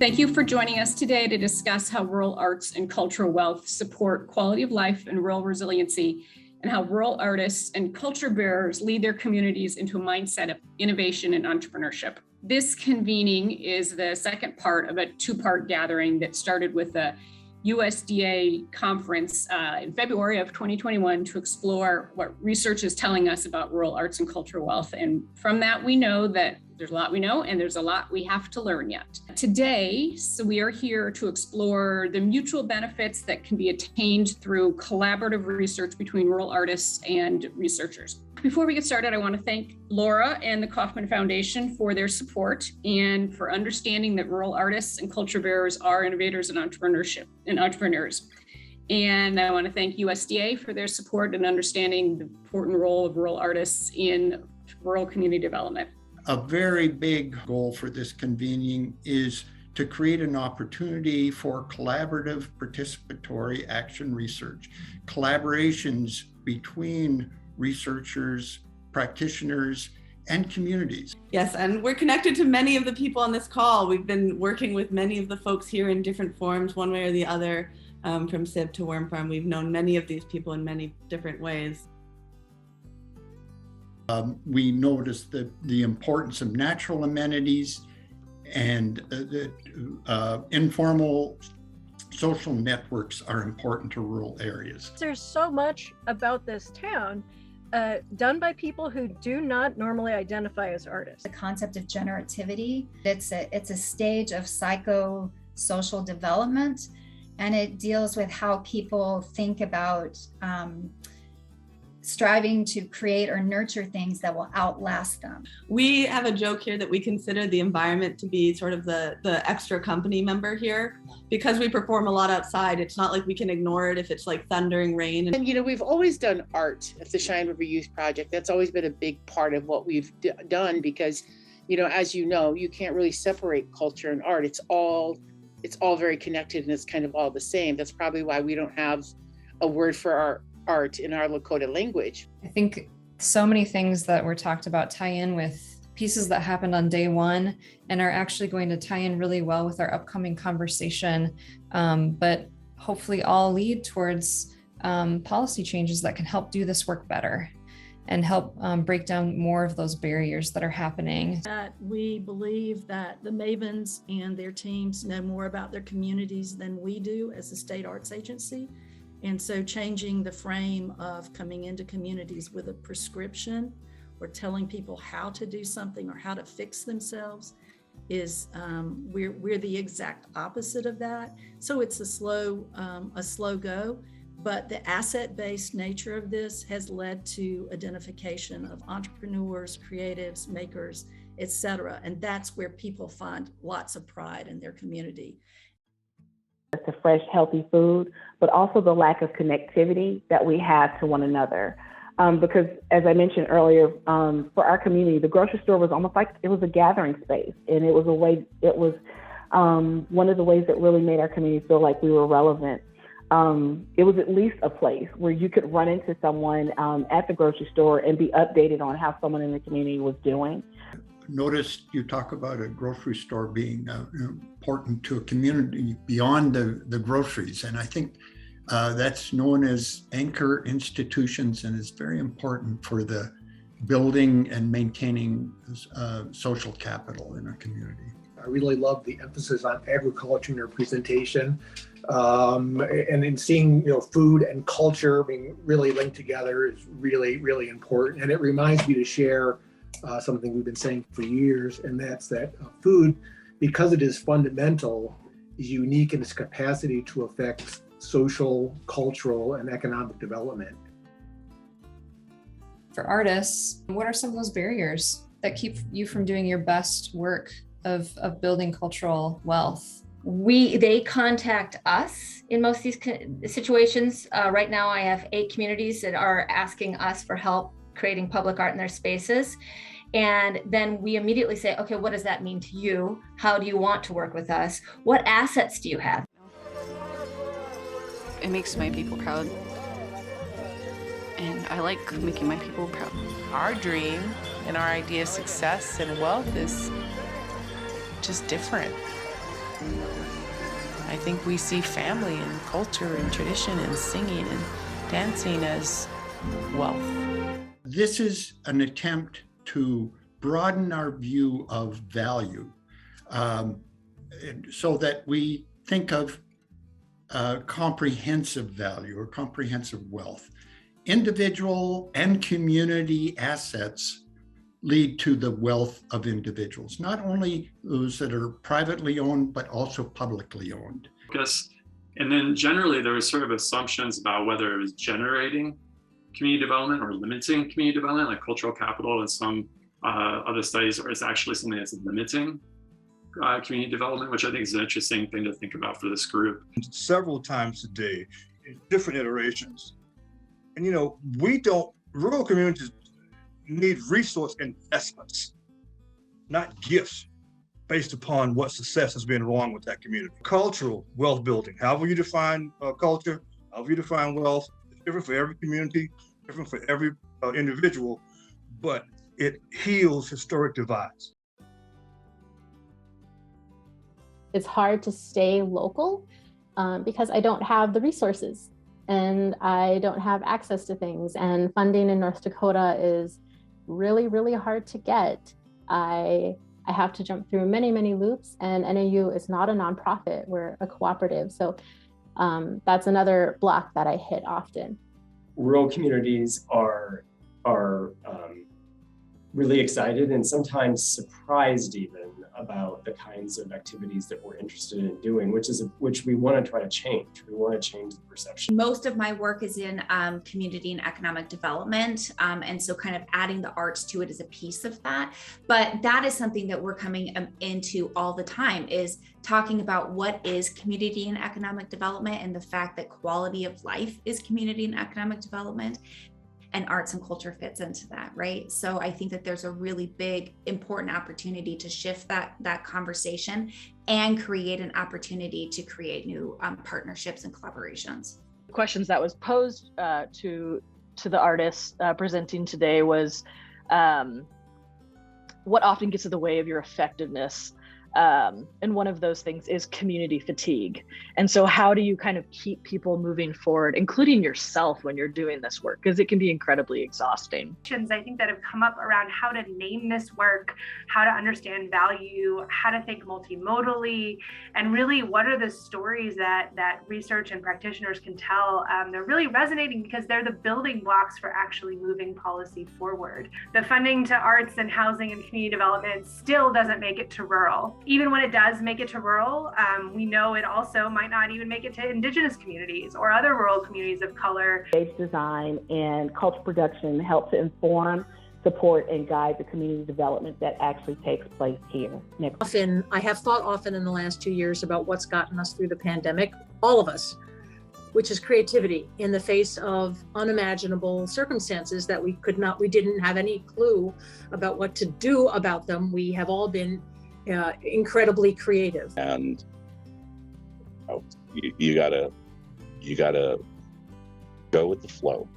Thank you for joining us today to discuss how rural arts and cultural wealth support quality of life and rural resiliency, and how rural artists and culture bearers lead their communities into a mindset of innovation and entrepreneurship. This convening is the second part of a two-part gathering that started with a USDA conference in February of 2021 to explore what research is telling us about rural arts and cultural wealth. And from that, we know that there's a lot we know and there's a lot we have to learn yet. Today, so we are here to explore the mutual benefits that can be attained through collaborative research between rural artists and researchers. Before we get started, I want to thank Laura and the Kauffman Foundation for their support and for understanding that rural artists and culture bearers are innovators and entrepreneurs. And I want to thank USDA for their support and understanding the important role of rural artists in rural community development. A very big goal for this convening is to create an opportunity for collaborative participatory action research, collaborations between researchers, practitioners, and communities. Yes, and we're connected to many of the people on this call. We've been working with many of the folks here in different forms, one way or the other, from SIB to Worm Farm. We've known many of these people in many different ways. We noticed the importance of natural amenities and informal social networks are important to rural areas. There's so much about this town done by people who do not normally identify as artists. The concept of generativity, it's a stage of psychosocial development, and it deals with how people think about striving to create or nurture things that will outlast them. We have a joke here that we consider the environment to be sort of the extra company member here. Because we perform a lot outside, it's not like we can ignore it if it's like thundering rain. And we've always done art at the Cheyenne River Youth Project. That's always been a big part of what we've done because, as you know, you can't really separate culture and art. It's all very connected and it's kind of all the same. That's probably why we don't have a word for our art in our Lakota language. I think so many things that were talked about tie in with pieces that happened on day one and are actually going to tie in really well with our upcoming conversation, but hopefully all lead towards policy changes that can help do this work better and help break down more of those barriers that are happening. We believe that the Mavens and their teams know more about their communities than we do as a state arts agency. And so changing the frame of coming into communities with a prescription or telling people how to do something or how to fix themselves is, we're the exact opposite of that. So it's a slow go, but the asset-based nature of this has led to identification of entrepreneurs, creatives, makers, et cetera. And that's where people find lots of pride in their community. To fresh, healthy food, but also the lack of connectivity that we have to one another. Because as I mentioned earlier, for our community, the grocery store was almost like it was a gathering space. And it was one of the ways that really made our community feel like we were relevant. It was at least a place where you could run into someone at the grocery store and be updated on how someone in the community was doing. Notice you talk about a grocery store being important to a community beyond the groceries. And I think that's known as anchor institutions and is very important for the building and maintaining social capital in a community. I really love the emphasis on agriculture in your presentation. And in seeing food and culture being really linked together is really, really important. And it reminds me to share something we've been saying for years, and that's that food, because it is fundamental, is unique in its capacity to affect social, cultural, and economic development. For artists, what are some of those barriers that keep you from doing your best work of building cultural wealth? They contact us in most of these situations. Right now I have 8 communities that are asking us for help creating public art in their spaces. And then we immediately say, okay, what does that mean to you? How do you want to work with us? What assets do you have? It makes my people proud. And I like making my people proud. Our dream and our idea of success and wealth is just different. one another. I think we see family and culture and tradition and singing and dancing as wealth. This is an attempt to broaden our view of value so that we think of comprehensive value or comprehensive wealth. Individual and community assets lead to the wealth of individuals, not only those that are privately owned, but also publicly owned. And then generally there was sort of assumptions about whether it was generating community development or limiting community development, like cultural capital and some other studies, or it's actually something that's limiting community development, which I think is an interesting thing to think about for this group. Several times a day, in different iterations. And rural communities need resource investments, not gifts based upon what success has been wrong with that community. Cultural wealth building, however you define culture, however you define wealth, it's different for every community, different for every individual, but it heals historic divides. It's hard to stay local because I don't have the resources and I don't have access to things, and funding in North Dakota is really, really hard to get. I have to jump through many, many loops, and NAU is not a nonprofit, we're a cooperative. So that's another block that I hit often. Rural communities are really excited and sometimes surprised even about the kinds of activities that we're interested in doing, which we want to try to change. We want to change the perception. Most of my work is in community and economic development, and so kind of adding the arts to it is a piece of that. But that is something that we're coming into all the time, is talking about what is community and economic development, and the fact that quality of life is community and economic development. And arts and culture fits into that, right? So I think that there's a really big, important opportunity to shift that conversation and create an opportunity to create new partnerships and collaborations. Questions that was posed to the artists presenting today was, what often gets in the way of your effectiveness? And one of those things is community fatigue. And so how do you kind of keep people moving forward, including yourself, when you're doing this work? Because it can be incredibly exhausting. I think that have come up around how to name this work, how to understand value, how to think multimodally, and really what are the stories that research and practitioners can tell. They're really resonating because they're the building blocks for actually moving policy forward. The funding to arts and housing and community development still doesn't make it to rural. Even when it does make it to rural, we know it also might not even make it to Indigenous communities or other rural communities of color. Stage design and culture production help to inform, support, and guide the community development that actually takes place here. I have thought often in the last 2 years about what's gotten us through the pandemic, all of us, which is creativity in the face of unimaginable circumstances that we didn't have any clue about what to do about them. We have all been incredibly creative, and you gotta go with the flow.